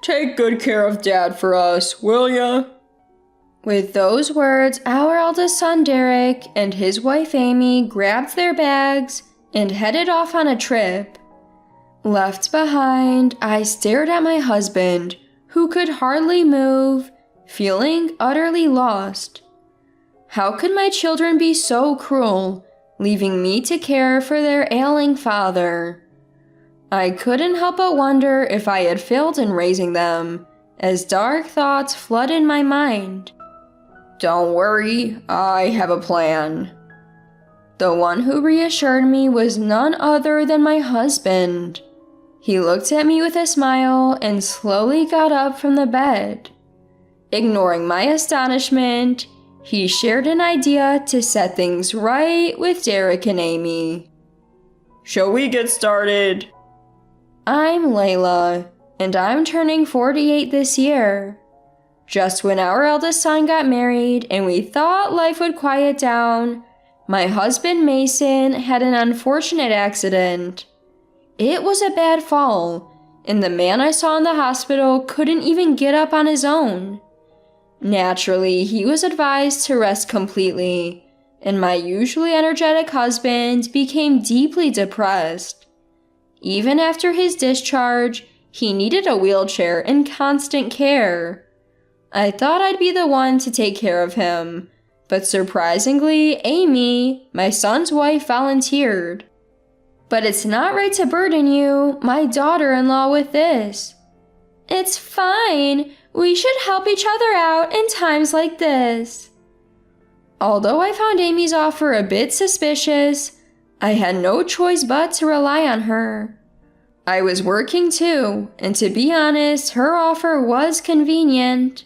Take good care of Dad for us, will ya?" With those words, our eldest son Derek and his wife Amy grabbed their bags and headed off on a trip. Left behind, I stared at my husband, who could hardly move, feeling utterly lost. How could my children be so cruel, leaving me to care for their ailing father? I couldn't help but wonder if I had failed in raising them, as dark thoughts flooded my mind. "Don't worry, I have a plan." The one who reassured me was none other than my husband. He looked at me with a smile and slowly got up from the bed. Ignoring my astonishment, he shared an idea to set things right with Derek and Amy. "Shall we get started?" I'm Layla, and I'm turning 48 this year. Just when our eldest son got married and we thought life would quiet down, my husband Mason had an unfortunate accident. It was a bad fall, and the man I saw in the hospital couldn't even get up on his own. Naturally, he was advised to rest completely, and my usually energetic husband became deeply depressed. Even after his discharge, he needed a wheelchair and constant care. I thought I'd be the one to take care of him, but surprisingly, Amy, my son's wife, volunteered. "But it's not right to burden you, my daughter-in-law, with this." "It's fine. We should help each other out in times like this." Although I found Amy's offer a bit suspicious, I had no choice but to rely on her. I was working too, and to be honest, her offer was convenient.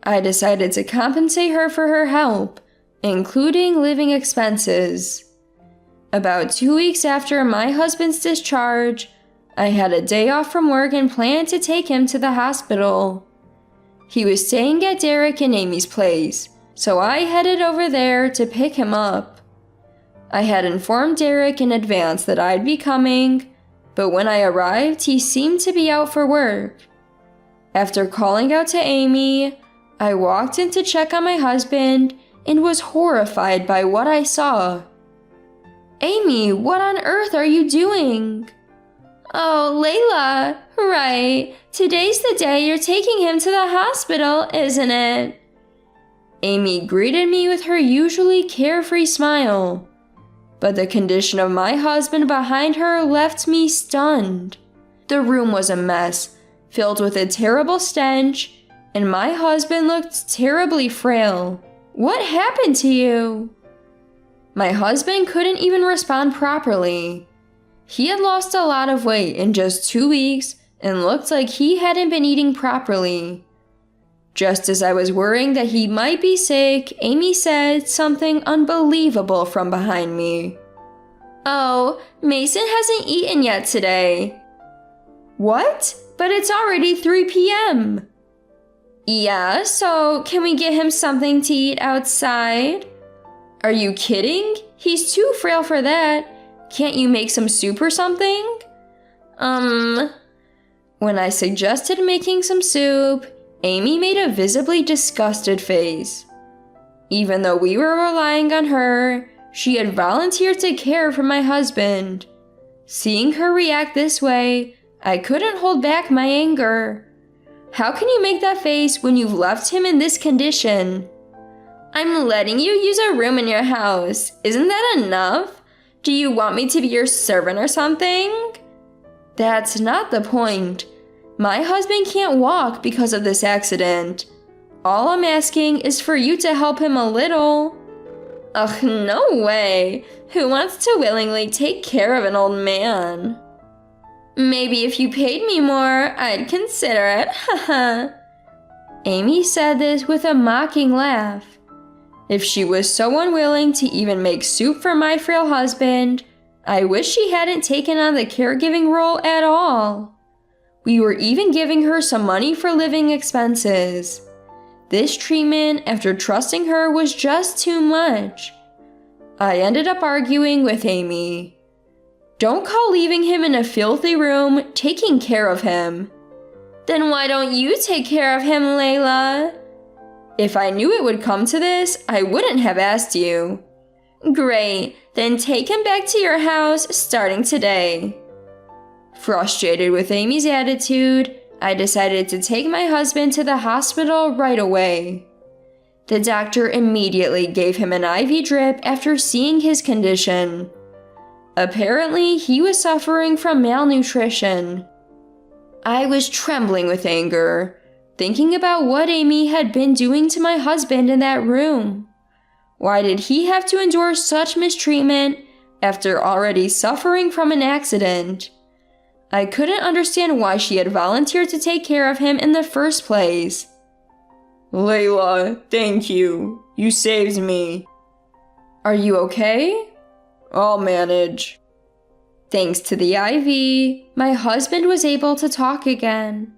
I decided to compensate her for her help, including living expenses. About 2 weeks after my husband's discharge, I had a day off from work and planned to take him to the hospital. He was staying at Derek and Amy's place, so I headed over there to pick him up. I had informed Derek in advance that I'd be coming, but when I arrived, he seemed to be out for work. After calling out to Amy, I walked in to check on my husband and was horrified by what I saw. "Amy, what on earth are you doing?" "Oh, Layla, right. Today's the day you're taking him to the hospital, isn't it?" Amy greeted me with her usually carefree smile, but the condition of my husband behind her left me stunned. The room was a mess, filled with a terrible stench, and my husband looked terribly frail. "What happened to you?" My husband couldn't even respond properly. He had lost a lot of weight in just 2 weeks and looked like he hadn't been eating properly. Just as I was worrying that he might be sick, Amy said something unbelievable from behind me. "Oh, Mason hasn't eaten yet today." "What? But it's already 3 p.m. "Yeah, so can we get him something to eat outside?" "Are you kidding? He's too frail for that. Can't you make some soup or something?" When I suggested making some soup, Amy made a visibly disgusted face. Even though we were relying on her, she had volunteered to care for my husband. Seeing her react this way, I couldn't hold back my anger. How can you make that face when you've left him in this condition? "I'm letting you use a room in your house. Isn't that enough? Do you want me to be your servant or something?" "That's not the point. My husband can't walk because of this accident. All I'm asking is for you to help him a little." "Ugh, no way. Who wants to willingly take care of an old man?" "Maybe if you paid me more, I'd consider it, haha." Amy said this with a mocking laugh. If she was so unwilling to even make soup for my frail husband, I wish she hadn't taken on the caregiving role at all. We were even giving her some money for living expenses. This treatment, after trusting her, was just too much. I ended up arguing with Amy. "Don't call leaving him in a filthy room taking care of him. Then why don't you take care of him, Layla? If I knew it would come to this, I wouldn't have asked you. Great, then take him back to your house starting today. Frustrated with Amy's attitude, I decided to take my husband to the hospital right away. The doctor immediately gave him an IV drip after seeing his condition. Apparently, he was suffering from malnutrition. I was trembling with anger, thinking about what Amy had been doing to my husband in that room. Why did he have to endure such mistreatment after already suffering from an accident? I couldn't understand why she had volunteered to take care of him in the first place. Layla, thank you. You saved me. Are you okay? I'll manage. Thanks to the IV, my husband was able to talk again.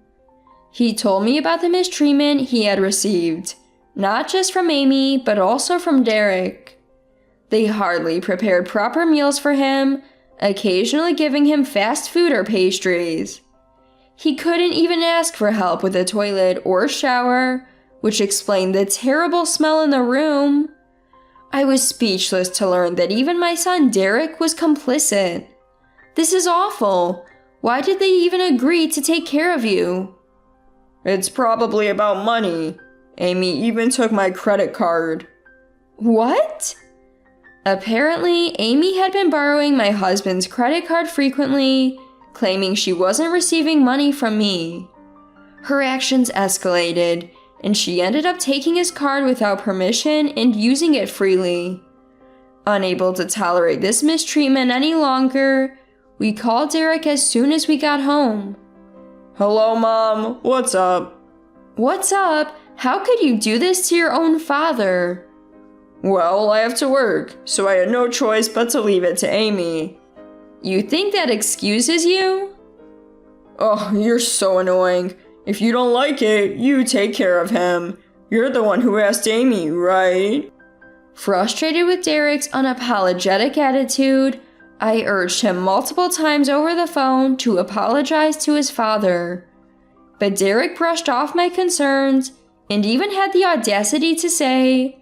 He told me about the mistreatment he had received, not just from Amy, but also from Derek. They hardly prepared proper meals for him, occasionally giving him fast food or pastries. He couldn't even ask for help with the toilet or shower, which explained the terrible smell in the room. I was speechless to learn that even my son Derek was complicit. This is awful. Why did they even agree to take care of you? It's probably about money. Amy even took my credit card. What? Apparently, Amy had been borrowing my husband's credit card frequently, claiming she wasn't receiving money from me. Her actions escalated, and she ended up taking his card without permission and using it freely. Unable to tolerate this mistreatment any longer, we called Derek as soon as we got home. Hello, Mom. What's up? What's up? How could you do this to your own father? Well, I have to work, so I had no choice but to leave it to Amy. You think that excuses you? Oh, you're so annoying. If you don't like it, you take care of him. You're the one who asked Amy, right? Frustrated with Derek's unapologetic attitude, I urged him multiple times over the phone to apologize to his father. But Derek brushed off my concerns and even had the audacity to say,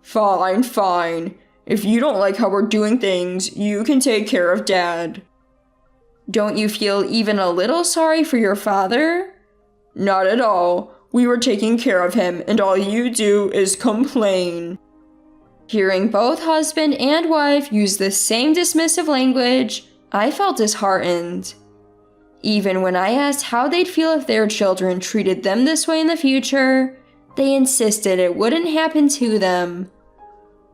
Fine, fine. If you don't like how we're doing things, you can take care of Dad. Don't you feel even a little sorry for your father? Not at all. We were taking care of him, and all you do is complain. Hearing both husband and wife use the same dismissive language, I felt disheartened. Even when I asked how they'd feel if their children treated them this way in the future, they insisted it wouldn't happen to them.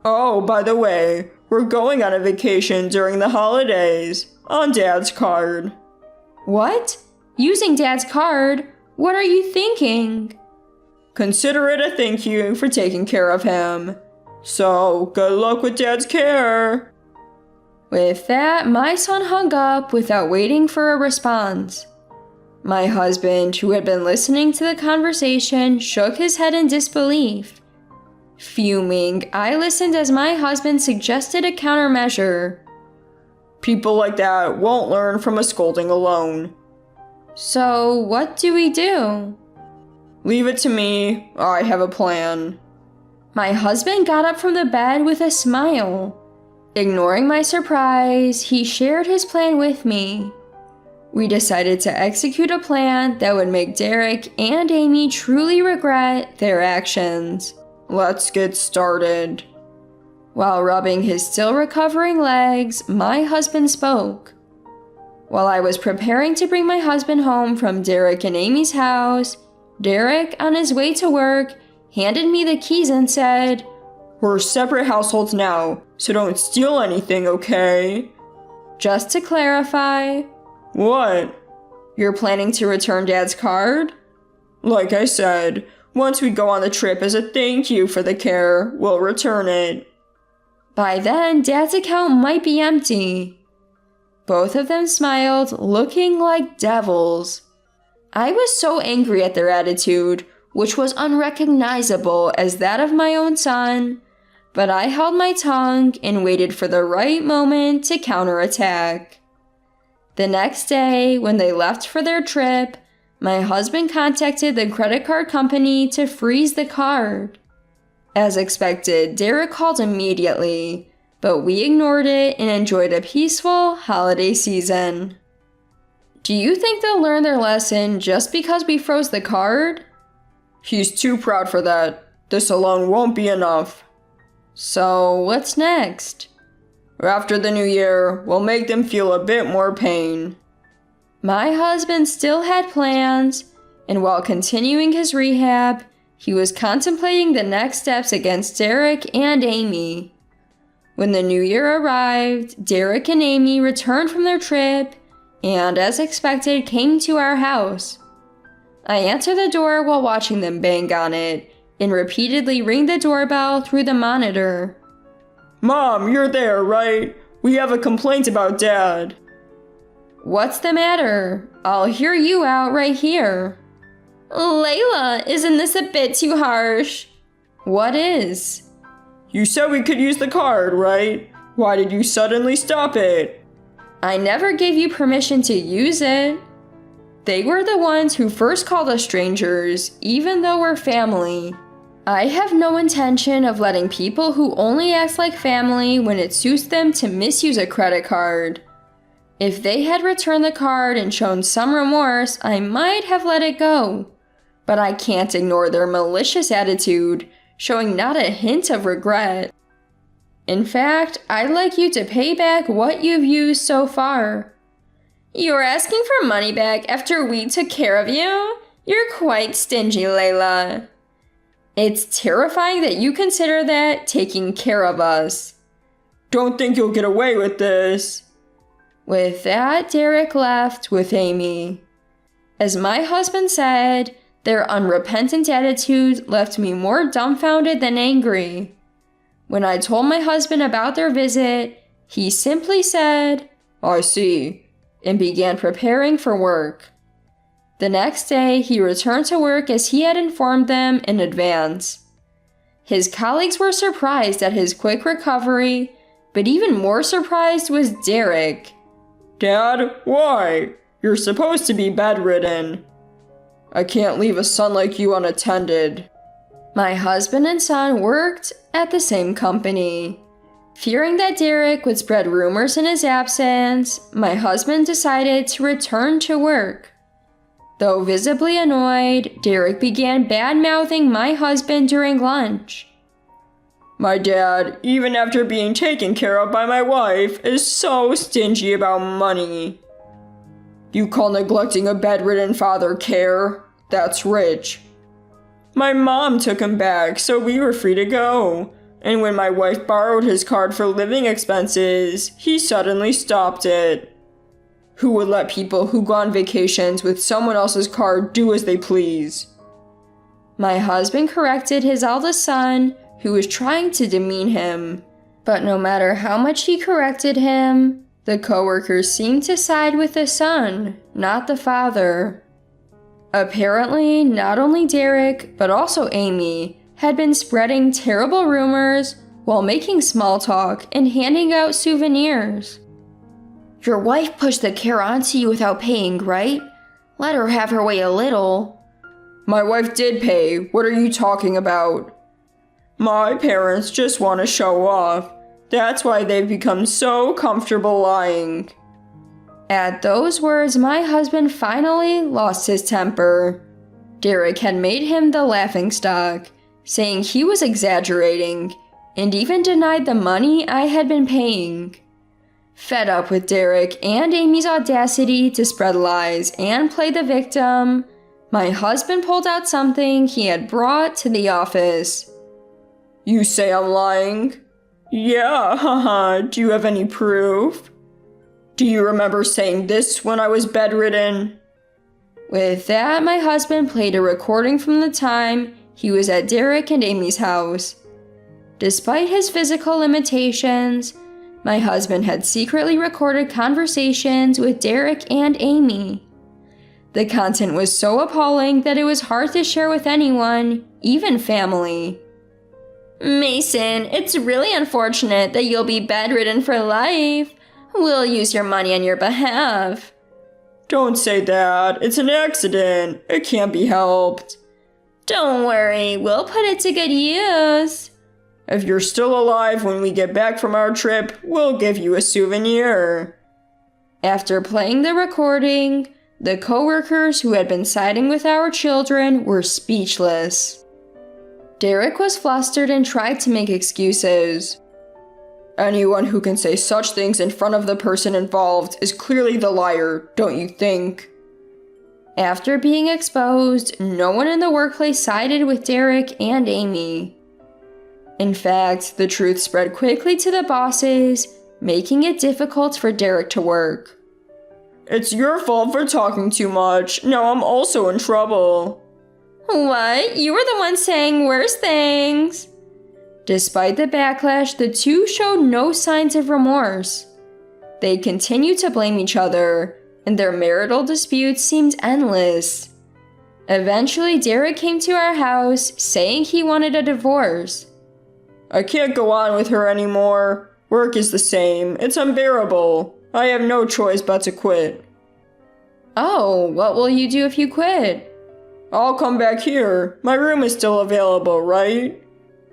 Oh, by the way, we're going on a vacation during the holidays, on Dad's card. What? Using Dad's card? What are you thinking? Consider it a thank you for taking care of him. So, good luck with Dad's care. With that, my son hung up without waiting for a response. My husband, who had been listening to the conversation, shook his head in disbelief. Fuming, I listened as my husband suggested a countermeasure. People like that won't learn from a scolding alone. So, what do we do? Leave it to me. I have a plan. My husband got up from the bed with a smile. Ignoring my surprise, he shared his plan with me. We decided to execute a plan that would make Derek and Amy truly regret their actions. Let's get started. While rubbing his still recovering legs, my husband spoke. While I was preparing to bring my husband home from Derek and Amy's house, Derek, on his way to work, handed me the keys and said, We're separate households now, so don't steal anything, okay? Just to clarify. What? You're planning to return Dad's card? Like I said, once we go on the trip as a thank you for the care, we'll return it. By then, Dad's account might be empty. Both of them smiled, looking like devils. I was so angry at their attitude, which was unrecognizable as that of my own son, but I held my tongue and waited for the right moment to counterattack. The next day, when they left for their trip, My husband contacted the credit card company to freeze the card. As expected, Derek called immediately, but we ignored it and enjoyed a peaceful holiday season. Do you think they'll learn their lesson just because we froze the card? He's too proud for that. This alone won't be enough. So, what's next? After the new year, we'll make them feel a bit more pain. My husband still had plans, and while continuing his rehab, he was contemplating the next steps against Derek and Amy. When the new year arrived, Derek and Amy returned from their trip and, as expected, came to our house. I answered the door while watching them bang on it and repeatedly ring the doorbell through the monitor. Mom, you're there, right? We have a complaint about Dad. What's the matter? I'll hear you out right here. Layla, isn't this a bit too harsh? What is? You said we could use the card, right? Why did you suddenly stop it? I never gave you permission to use it. They were the ones who first called us strangers, even though we're family. I have no intention of letting people who only act like family when it suits them to misuse a credit card. If they had returned the card and shown some remorse, I might have let it go. But I can't ignore their malicious attitude, showing not a hint of regret. In fact, I'd like you to pay back what you've used so far. You're asking for money back after we took care of you? You're quite stingy, Layla. It's terrifying that you consider that taking care of us. Don't think you'll get away with this. With that, Derek left with Amy. As my husband said, their unrepentant attitude left me more dumbfounded than angry. When I told my husband about their visit, he simply said, I see, and began preparing for work. The next day, he returned to work as he had informed them in advance. His colleagues were surprised at his quick recovery, but even more surprised was Derek. Dad, why? You're supposed to be bedridden. I can't leave a son like you unattended. My husband and son worked at the same company. Fearing that Derek would spread rumors in his absence, my husband decided to return to work. Though visibly annoyed, Derek began bad-mouthing my husband during lunch. My dad, even after being taken care of by my wife, is so stingy about money. You call neglecting a bedridden father care? That's rich. My mom took him back, so we were free to go. And when my wife borrowed his card for living expenses, he suddenly stopped it. Who would let people who go on vacations with someone else's card do as they please? My husband corrected his eldest son, who was trying to demean him. But no matter how much he corrected him, the coworkers seemed to side with the son, not the father. Apparently, not only Derek, but also Amy, had been spreading terrible rumors while making small talk and handing out souvenirs. Your wife pushed the care onto you without paying, right? Let her have her way a little. My wife did pay. What are you talking about? My parents just want to show off. That's why they've become so comfortable lying. At those words, my husband finally lost his temper. Derek had made him the laughingstock, saying he was exaggerating, and even denied the money I had been paying. Fed up with Derek and Amy's audacity to spread lies and play the victim, my husband pulled out something he had brought to the office. You say I'm lying? Yeah, haha. Do you have any proof? Do you remember saying this when I was bedridden? With that, my husband played a recording from the time he was at Derek and Amy's house. Despite his physical limitations, my husband had secretly recorded conversations with Derek and Amy. The content was so appalling that it was hard to share with anyone, even family. Mason, it's really unfortunate that you'll be bedridden for life. We'll use your money on your behalf. Don't say that. It's an accident. It can't be helped. Don't worry, we'll put it to good use. If you're still alive when we get back from our trip, we'll give you a souvenir. After playing the recording, the coworkers who had been siding with our children were speechless. Derek was flustered and tried to make excuses. Anyone who can say such things in front of the person involved is clearly the liar, don't you think? After being exposed, no one in the workplace sided with Derek and Amy. In fact, the truth spread quickly to the bosses, making it difficult for Derek to work. It's your fault for talking too much. Now I'm also in trouble. What? You were the one saying worse things. Despite the backlash, the two showed no signs of remorse. They continued to blame each other, and their marital disputes seemed endless. Eventually, Derek came to our house, saying he wanted a divorce. I can't go on with her anymore. Work is the same. It's unbearable. I have no choice but to quit. Oh, what will you do if you quit? I'll come back here. My room is still available, right?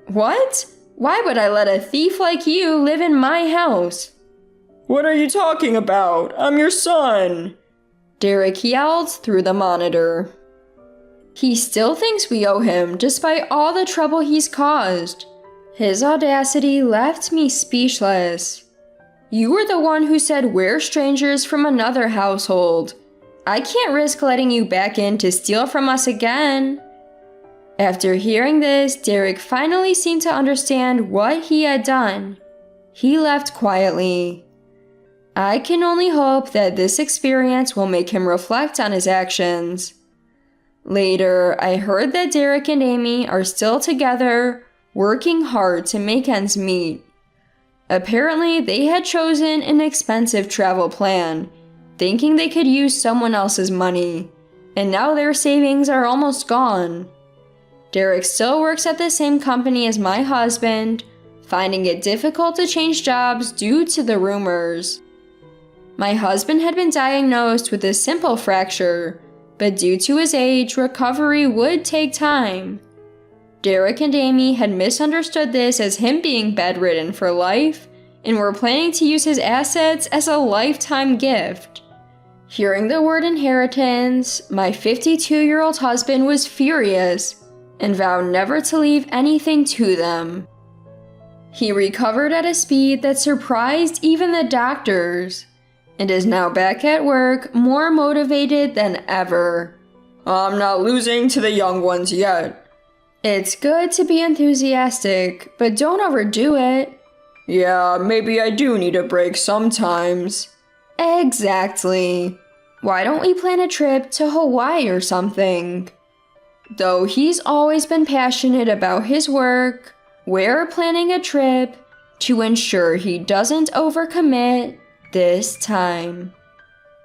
What? Why would I let a thief like you live in my house? What are you talking about? I'm your son. Derek yelled through the monitor. He still thinks we owe him, despite all the trouble he's caused. His audacity left me speechless. You were the one who said we're strangers from another household. I can't risk letting you back in to steal from us again. After hearing this, Derek finally seemed to understand what he had done. He left quietly. I can only hope that this experience will make him reflect on his actions. Later, I heard that Derek and Amy are still together, working hard to make ends meet. Apparently, they had chosen an expensive travel plan, thinking they could use someone else's money, and now their savings are almost gone. Derek still works at the same company as my husband, finding it difficult to change jobs due to the rumors. My husband had been diagnosed with a simple fracture, but due to his age, recovery would take time. Derek and Amy had misunderstood this as him being bedridden for life and were planning to use his assets as a lifetime gift. Hearing the word inheritance, my 52-year-old husband was furious and vowed never to leave anything to them. He recovered at a speed that surprised even the doctors, and is now back at work, more motivated than ever. I'm not losing to the young ones yet. It's good to be enthusiastic, but don't overdo it. Yeah, maybe I do need a break sometimes. Exactly. Why don't we plan a trip to Hawaii or something? Though he's always been passionate about his work, we're planning a trip to ensure he doesn't overcommit this time.